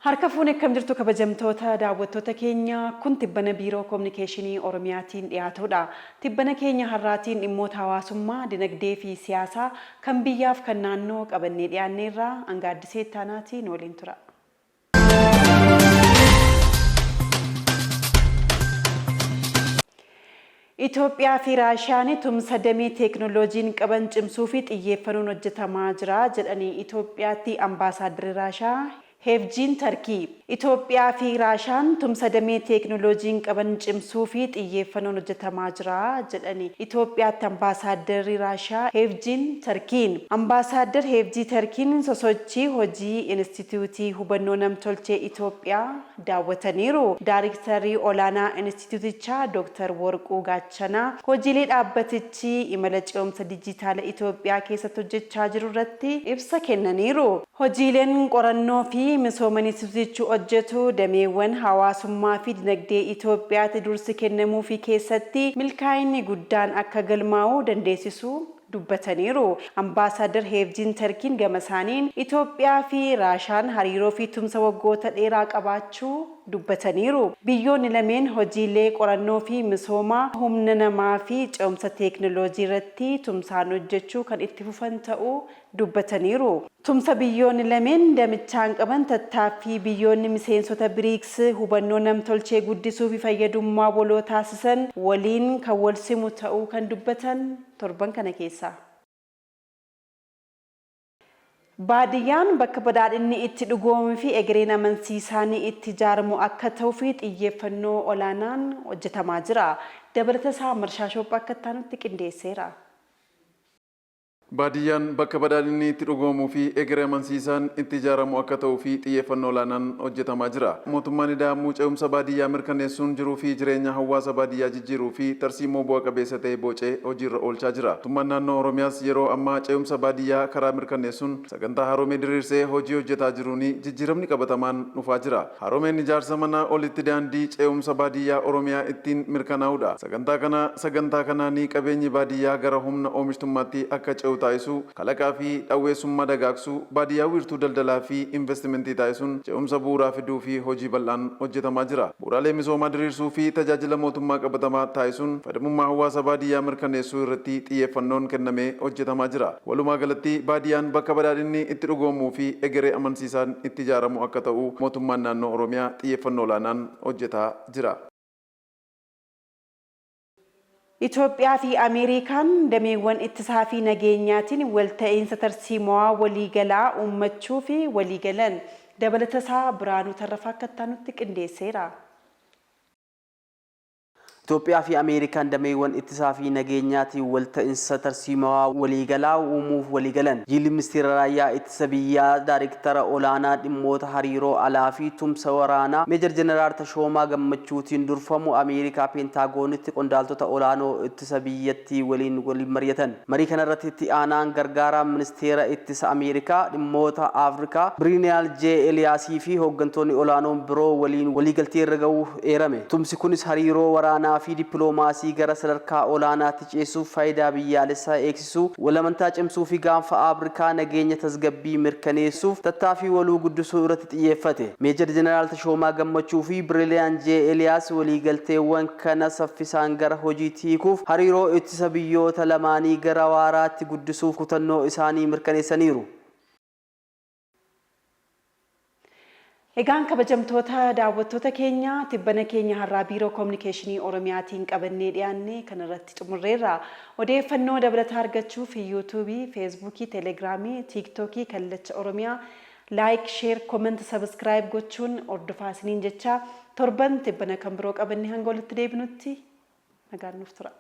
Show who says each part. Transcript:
Speaker 1: Harka fuunee kam jirtu kabajamtoota daawwattoota keenya kun tibbana biiroo kominikeeshinii Oromiyaatiin dhiyaatudha. Tibbana keenya har'aatiin dhimmoota hawaasummaa, dinagdee fi siyaasaa kan biyyaaf kan naannoo qabannee dhiyaanneerraa Angaaddisee Taanaatiin waliin tura. Itoophiyaa fi Raashiyaan tumsa damee teekinooloojiin qaban cimsuu fi xiyyeeffannoon hojjetamaa jira jedhanii Itoophiyaatti ambaasaaddarri Raashiyaa Hevjiin Tarkii. Itoophiyaa fi Raashiyaan tumsa damee teekinooloojiin qaban cimsuu fi xiyyeeffannoon hojjetamaa jira jedhanii Itoophiyaatti ambaasaaddarri Raashiyaa Hevjiin Tarkiin. Ambaasaaddarri Hevjii Tarkiin sosochii hojii Inistituutii hubannoo namtolchee Itoophiyaa daawwataniiru. Daayiriktarrii olaanaa Inistituutichaa Dr. Warquu Gaachanaa hojiilee dhaabbatichi imala ce'umsa dijitaala Itoophiyaa keessatti hojjechaa jiru irratti ibsa kennaniiru. Hojiileen qorannoo fi misooma Inistituutichi hojjetu dameewwan hawaasummaa fi dinagdee Itoophiyaatti dursi kennamuu fi keessatti milkaa'inni guddaan akka galmaa'uu dandeessisu dubbataniiru. Ambaasaadar Hevjiin Tarkiin gama isaaniin Itoophiyaa fi Raashiyaan hariiroo fi tumsa waggoota dheeraa qabaachuu dubbataniiru. Biyyoonni lameen hojiilee qorannoo fi misooma humna namaa fi ce'umsa teekinooloojii irratti tumsaan hojjechuu kan itti fufan ta'uu dubbataniiru. Tumsa biyyoonni lameen damichaan qaban tattaaffii biyyoonni miseensota BRICS hubannoo namtolchee guddisuu fi fayyadummaa waloo taasisan waliin kan wal simu ta'uu kan dubbatan torban kana keessa. Baadiyyaan bakka badhaadhinni itti dhugoomuu fi egereen amansiisaan itti ijaaramu akka ta'uu fi xiyyeeffannoo olaanaan hojjetamaa jira. Dabalataa Marshaa Shooppaa akka taanutti qindeesseera.
Speaker 2: Baadiyyaan bakka badhaadhinni itti dhugoomuu fi egeree amansiisaan itti ijaaramu akka ta'uu fi xiyyeeffannoo olaanaan hojjetamaa jira. Mootummaan ida'amuu ce'umsa baadiyyaa mirkaneessuun jiruu fi jireenya hawaasa baadiyyaa jijjiiruu fi tarsiimoo bu'a qabeessa ta'e bocee hojiirra oolchaa jira. Mootummaan naannoo Oromiyaas yeroo ammaa ce'umsa baadiyyaa karaa mirkaneessuun sagantaa haroomee diriirsee hojii hojjetaa jiruun jijjiiramni qabatamaan dhufaa jira. Haroomeen ijaarsa manaa olitti daandii ce'umsa baadiyyaa Oromiyaa ittiin mirkanaa'udha. Sagantaa kanaan qabeenyi baadiyyaa gara humna oomishtummaatti akka ce'u taasisuu kalaqaa fi dhawweessummaa dagaagsuu baadiyyaa wiirtuu daldalaa fi investimentii taasisuun ce'umsa bu'uuraa fiduu fi hojii bal'aan hojjetamaa jira. Bu'uuraalee misoomaa diriirsuu fi tajaajila mootummaa qabatamaa taasisuun fayyadamummaa hawaasa baadiyyaa mirkaneessuu irratti xiyyeeffannoon kennamee hojjetamaa jira. Walumaa galatti baadiyyaan bakka badhaadhinni itti dhugoomuu fi egeree amansiisaan itti ijaaramu akka ta'u mootummaan naannoo Oromiyaa xiyyeeffannoo olaanaan hojjetaa jira.
Speaker 1: Itoophiyaa fi Ameerikaan dameewwan ittisaa fi nageenyaatiin walta'iinsa tarsiimoo waliigalaa uummachuu fi waliigalan dabalataa Biraanuu Tarrafaa akka taanutti qindeesseera.
Speaker 3: Itoophiyaa fi Ameerikaan dameewwan ittisaa fi nageenyaatiin walta'iinsa tarsiimoo waliigalaa uumuuf waliigalan. Jilli Ministeera Raayyaa Ittisa Biyyaa Daayiriktara Olaanaa Dhimmoota Hariiroo Alaa fi Tumsa Waraanaa Meejor Jeneraal Tashoomaa Gammachuutiin durfamu Ameerikaa Peentagoonitti qondaaltota olaanoo ittisa biyyattii waliin mari'atan. Marii kanarratti itti aanaan gargaaraa Ministeera Ittisa Ameerikaa dhimmoota Afrikaa Biriiniyaal J. Eliyaasii fi hooggantoonni olaanoon biroo waliin waliigaltee irra ga'uu eerame. Tumsi kunis hariiroo waraanaa fi dippiloomaasii gara sadarkaa olaanaatti ceessuuf faayidaa biyyaalessaa eegsisuu walamantaa cimsuu fi gaanfa Afrikaa nageenya tasgabbii mirkaneessuuf tattaaffii waluu guddisuu irratti xiyyeeffate. Meejor Jeneraal Tashoomaa Gammachuu fi Biriiliyaal J. Eliyaas waliigalteewwan kana saffisaan gara hojiitti hiikuuf hariiroo ittisa biyyoota lamaanii gara waaraatti guddisuuf kutannoo isaanii mirkaneessaniiru.
Speaker 1: Egaan kabajamtoota daawwattoota keenya tibbana keenya har'aa biiroo kominikeeshinii Oromiyaatiin qabannee dhiyaanne kanarratti xumurreerra. Odeeffannoo dabalataa argachuuf yuutuubii, feesbuukii, teelegiraamii, tiiktookii kallacha Oromiyaa laayik, sheer, kooment, sabskiraayib gochuun hordofaa isiniin jecha torban tibbana kan biroo qabannee hanga walitti deebinutti nagaan nuuf tura.